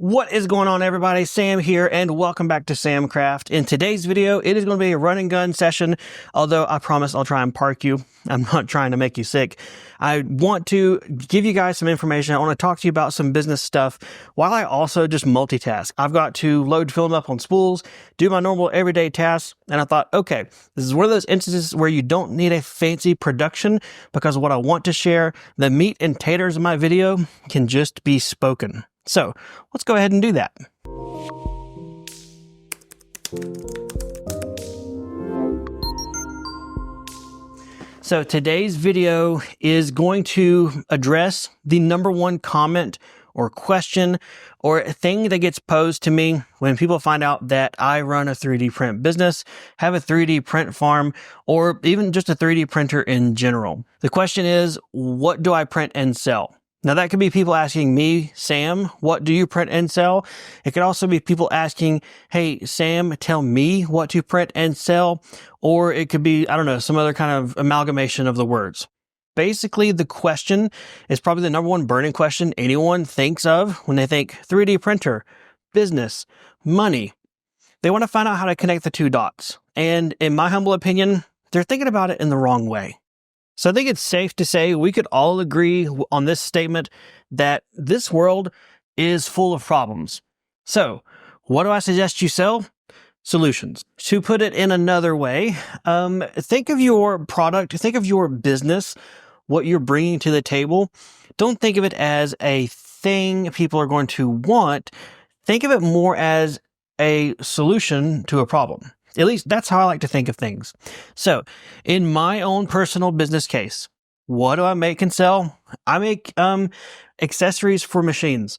What is going on, everybody? Sam here, and welcome back to Samcraft. In today's video, it is going to be a run and gun session, although I promise I'll try and park you. I'm not trying to make you sick. I want to give you guys some information. I want to talk to you about some business stuff while I also just multitask. I've got to load film up on spools, do my normal everyday tasks, and I thought, okay, this is one of those instances where you don't need a fancy production because what I want to share, the meat and taters of my video, can just be spoken. So let's go ahead and do that. So today's video is going to address the number one comment or question or thing that gets posed to me when people find out that I run a 3D print business, have a 3D print farm, or even just a 3D printer in general. The question is, what do I print and sell? Now that could be people asking me, Sam, what do you print and sell? It could also be people asking, hey, Sam, tell me what to print and sell. Or it could be, I don't know, some other kind of amalgamation of the words. Basically, the question is probably the number one burning question anyone thinks of when they think 3D printer, business, money. They want to find out how to connect the two dots. And in my humble opinion, they're thinking about it in the wrong way. So I think it's safe to say we could all agree on this statement that this world is full of problems. So what do I suggest you sell? Solutions. To put it in another way, think of your product, think of your business, what you're bringing to the table. Don't think of it as a thing people are going to want. Think of it more as a solution to a problem. At least that's how I like to think of things. So in my own personal business case, what do I make and sell? I make accessories for machines.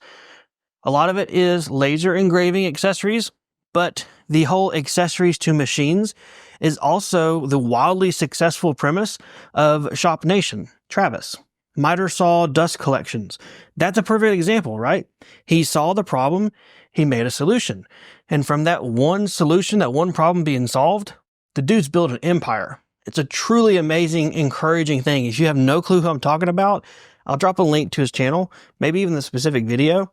A lot of it is laser engraving accessories, but the whole accessories to machines is also the wildly successful premise of Shop Nation, Travis. Miter Saw Dust Collections. That's a perfect example, right? He saw the problem, he made a solution. And from that one solution, that one problem being solved, the dude's built an empire. It's a truly amazing, encouraging thing. If you have no clue who I'm talking about, I'll drop a link to his channel, maybe even the specific video.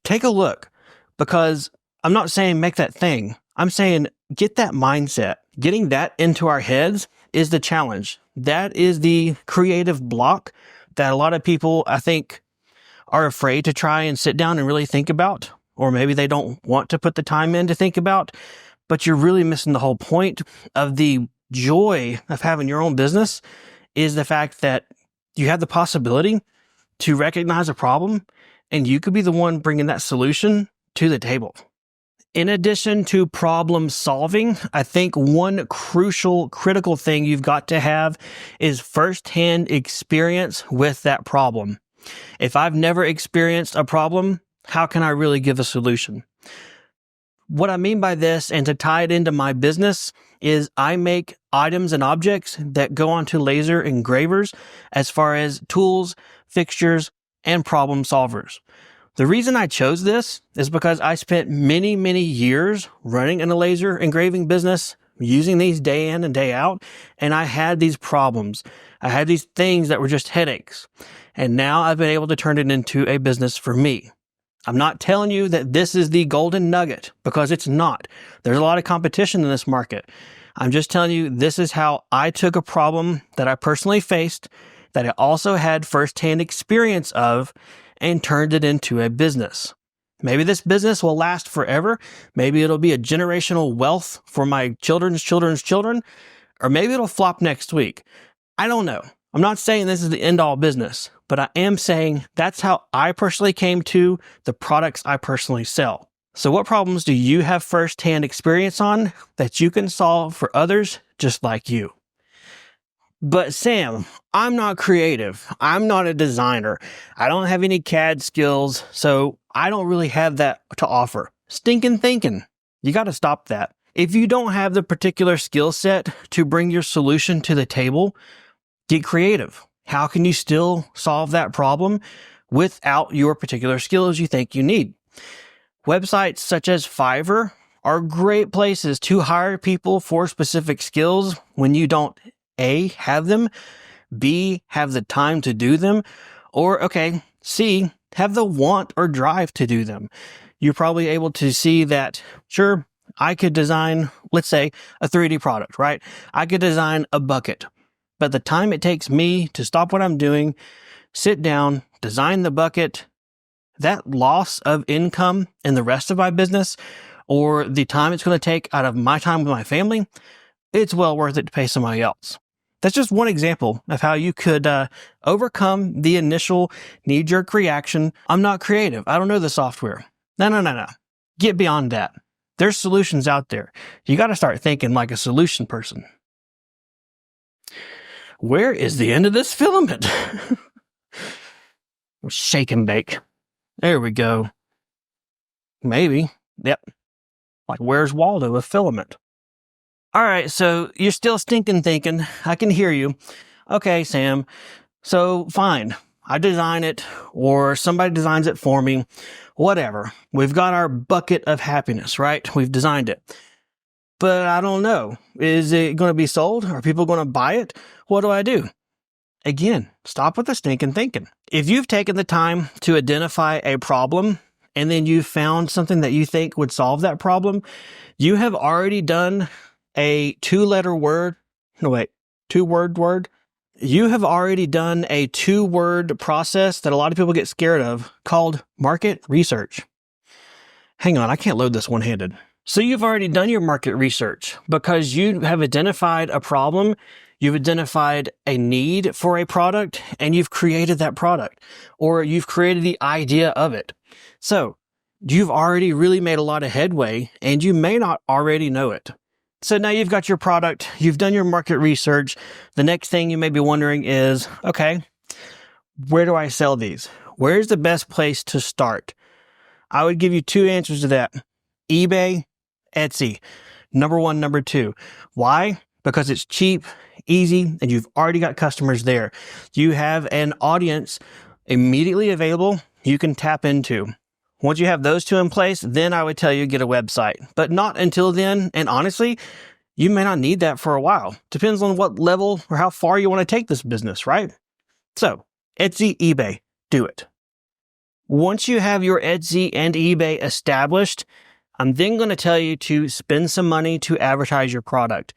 Take a look, because I'm not saying make that thing. I'm saying get that mindset. Getting that into our heads is the challenge. That is the creative block that a lot of people, I think, are afraid to try and sit down and really think about, or maybe they don't want to put the time in to think about, but you're really missing the whole point of the joy of having your own business is the fact that you have the possibility to recognize a problem and you could be the one bringing that solution to the table. In addition to problem solving, I think one critical thing you've got to have is firsthand experience with that problem. If I've never experienced a problem, how can I really give a solution? What I mean by this, and to tie it into my business, is I make items and objects that go onto laser engravers as far as tools, fixtures, and problem solvers. The reason I chose this is because I spent many, many years running in a laser engraving business, using these day in and day out, and I had these problems. I had these things that were just headaches. And now I've been able to turn it into a business for me. I'm not telling you that this is the golden nugget, because it's not. There's a lot of competition in this market. I'm just telling you this is how I took a problem that I personally faced, that I also had firsthand experience of, and turned it into a business. Maybe this business will last forever. Maybe it'll be a generational wealth for my children's children's children, or maybe it'll flop next week. I don't know. I'm not saying this is the end-all business, but I am saying that's how I personally came to the products I personally sell. So what problems do you have firsthand experience on that you can solve for others just like you? But Sam, I'm not creative. I'm not a designer. I don't have any CAD skills, so I don't really have that to offer. Stinking thinking. You got to stop that. If you don't have the particular skill set to bring your solution to the table, get creative. How can you still solve that problem without your particular skills you think you need? Websites such as Fiverr are great places to hire people for specific skills when you don't A, have them, B, have the time to do them, or C, have the want or drive to do them. You're probably able to see that, sure, I could design, let's say, a 3D product, right? I could design a bucket, but the time it takes me to stop what I'm doing, sit down, design the bucket, that loss of income in the rest of my business, or the time it's going to take out of my time with my family, it's well worth it to pay somebody else. That's just one example of how you could overcome the initial knee-jerk reaction. I'm not creative. I don't know the software. No. Get beyond that. There's solutions out there. You got to start thinking like a solution person. Where is the end of this filament? Shake and bake. There we go. Maybe. Yep. Like, where's Waldo with filament? All right, so you're still stinking thinking. I can hear you. Okay, Sam. So fine. I design it, or somebody designs it for me. Whatever. We've got our bucket of happiness, right? We've designed it. But I don't know. Is it going to be sold? Are people going to buy it? What do I do? Again, stop with the stinking thinking. If you've taken the time to identify a problem, and then you found something that you think would solve that problem, you have already done a two-word word. You have already done a two-word process that a lot of people get scared of called market research. Hang on, I can't load this one-handed. So you've already done your market research because you have identified a problem, you've identified a need for a product, and you've created that product, or you've created the idea of it. So you've already really made a lot of headway, and you may not already know it. So now you've got your product, you've done your market research. The next thing you may be wondering is, okay, where do I sell these? Where's the best place to start? I would give you two answers to that. eBay, Etsy. Number one, number two. Why? Because it's cheap, easy, and you've already got customers there. You have an audience immediately available you can tap into. Once you have those two in place, then I would tell you get a website. But not until then, and honestly, you may not need that for a while. Depends on what level or how far you want to take this business, right? So, Etsy, eBay, do it. Once you have your Etsy and eBay established, I'm then going to tell you to spend some money to advertise your product.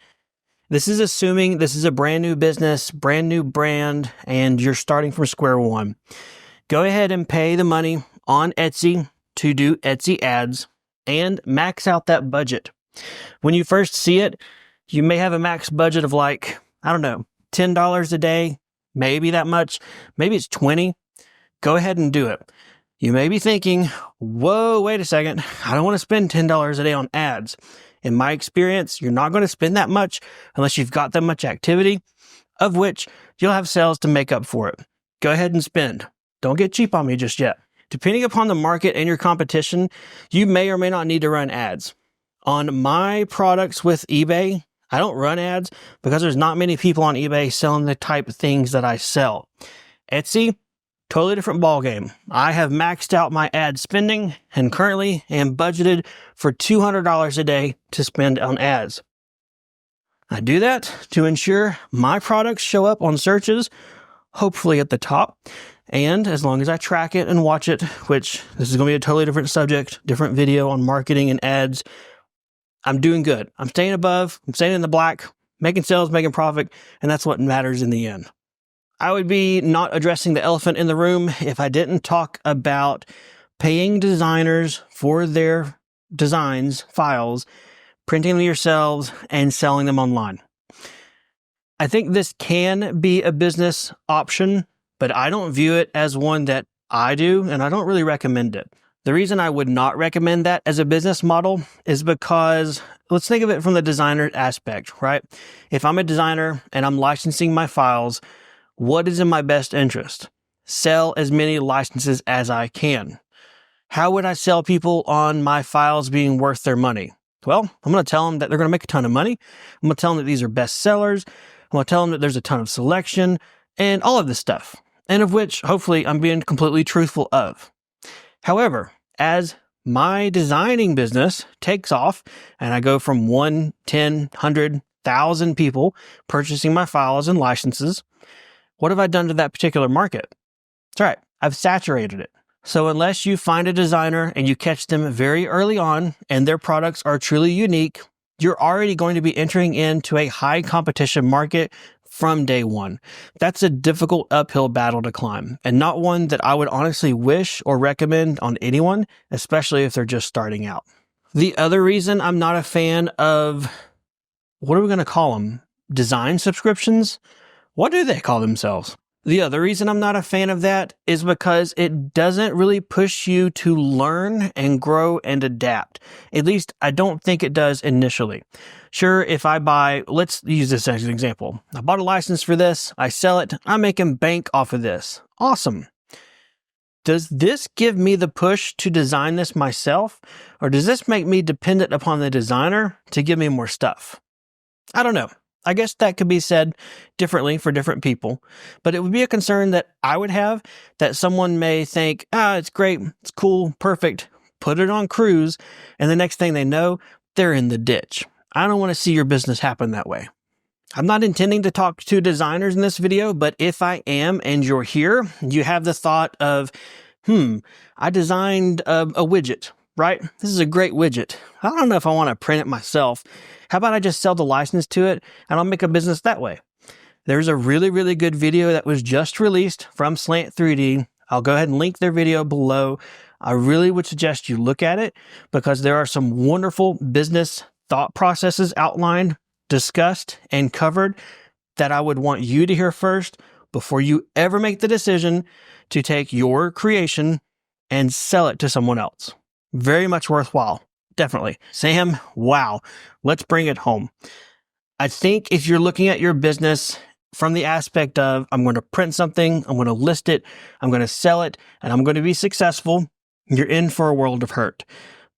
This is assuming this is a brand new business, brand new brand, and you're starting from square one. Go ahead and pay the money on Etsy to do Etsy ads and max out that budget. When you first see it, you may have a max budget of like, I don't know, $10 a day, maybe that much, maybe it's 20. Go ahead and do it. You may be thinking, whoa, wait a second. I don't want to spend $10 a day on ads. In my experience, you're not going to spend that much unless you've got that much activity, of which you'll have sales to make up for it. Go ahead and spend. Don't get cheap on me just yet. Depending upon the market and your competition, you may or may not need to run ads. On my products with eBay, I don't run ads because there's not many people on eBay selling the type of things that I sell. Etsy, totally different ballgame. I have maxed out my ad spending and currently am budgeted for $200 a day to spend on ads. I do that to ensure my products show up on searches, hopefully at the top. And as long as I track it and watch it, which this is going to be a totally different subject, different video on marketing and ads, I'm doing good. I'm staying above, I'm staying in the black, making sales, making profit, and that's what matters in the end. I would be not addressing the elephant in the room if I didn't talk about paying designers for their designs, files, printing them yourselves, and selling them online. I think this can be a business option, but I don't view it as one that I do, and I don't really recommend it. The reason I would not recommend that as a business model is because, let's think of it from the designer aspect, right? If I'm a designer and I'm licensing my files, what is in my best interest? Sell as many licenses as I can. How would I sell people on my files being worth their money? Well, I'm going to tell them that they're going to make a ton of money. I'm going to tell them that these are best sellers. I'm going to tell them that there's a ton of selection and all of this stuff, and of which hopefully I'm being completely truthful of. However, as my designing business takes off and I go from 1, 10, 100, 1,000 people purchasing my files and licenses, what have I done to that particular market? That's right. I've saturated it. So unless you find a designer and you catch them very early on and their products are truly unique, you're already going to be entering into a high competition market from day one. That's a difficult uphill battle to climb, and not one that I would honestly wish or recommend on anyone, especially if they're just starting out. The other reason I'm not a fan of, what are we going to call them? Design subscriptions? What do they call themselves? The other reason I'm not a fan of that is because it doesn't really push you to learn and grow and adapt. At least I don't think it does initially. Sure, if I buy, let's use this as an example. I bought a license for this, I sell it, I'm making bank off of this. Awesome. Does this give me the push to design this myself, or does this make me dependent upon the designer to give me more stuff? I don't know. I guess that could be said differently for different people, but it would be a concern that I would have, that someone may think, it's great, it's cool, perfect, put it on cruise, and the next thing they know, they're in the ditch. I don't want to see your business happen that way. I'm not intending to talk to designers in this video, but if I am and you're here, you have the thought of, I designed a widget, right? This is a great widget. I don't know if I want to print it myself. How about I just sell the license to it and I'll make a business that way? There's a really, really good video that was just released from Slant 3D. I'll go ahead and link their video below. I really would suggest you look at it because there are some wonderful business thought processes outlined, discussed, and covered that I would want you to hear first before you ever make the decision to take your creation and sell it to someone else. Very much worthwhile. Definitely. Sam, wow. Let's bring it home. I think if you're looking at your business from the aspect of, I'm going to print something, I'm going to list it, I'm going to sell it, and I'm going to be successful, you're in for a world of hurt.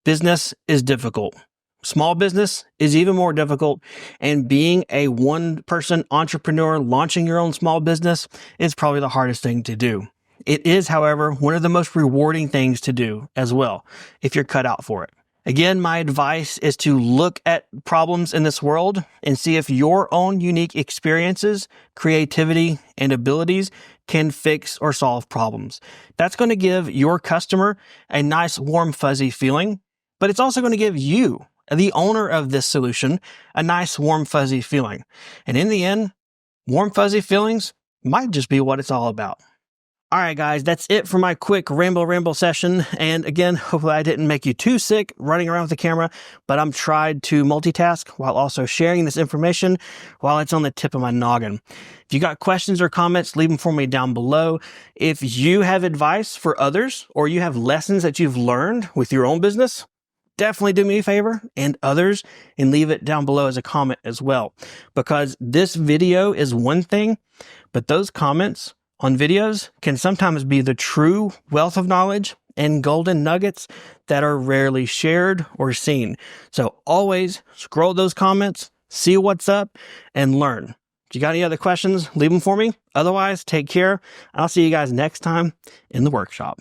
Business is difficult. Small business is even more difficult, and being a one-person entrepreneur launching your own small business is probably the hardest thing to do. It is, however, one of the most rewarding things to do as well, if you're cut out for it. Again, my advice is to look at problems in this world and see if your own unique experiences, creativity, and abilities can fix or solve problems. That's going to give your customer a nice, warm, fuzzy feeling, but it's also going to give you, the owner of this solution, a nice, warm, fuzzy feeling. And in the end, warm, fuzzy feelings might just be what it's all about. All right, guys, that's it for my quick ramble session. And again, hopefully I didn't make you too sick running around with the camera, but I'm tried to multitask while also sharing this information while it's on the tip of my noggin. If you got questions or comments, leave them for me down below. If you have advice for others or you have lessons that you've learned with your own business, definitely do me a favor and others and leave it down below as a comment as well. Because this video is one thing, but those comments on videos can sometimes be the true wealth of knowledge and golden nuggets that are rarely shared or seen. So always scroll those comments, see what's up, and learn. If you got any other questions, leave them for me. Otherwise, take care. I'll see you guys next time in the workshop.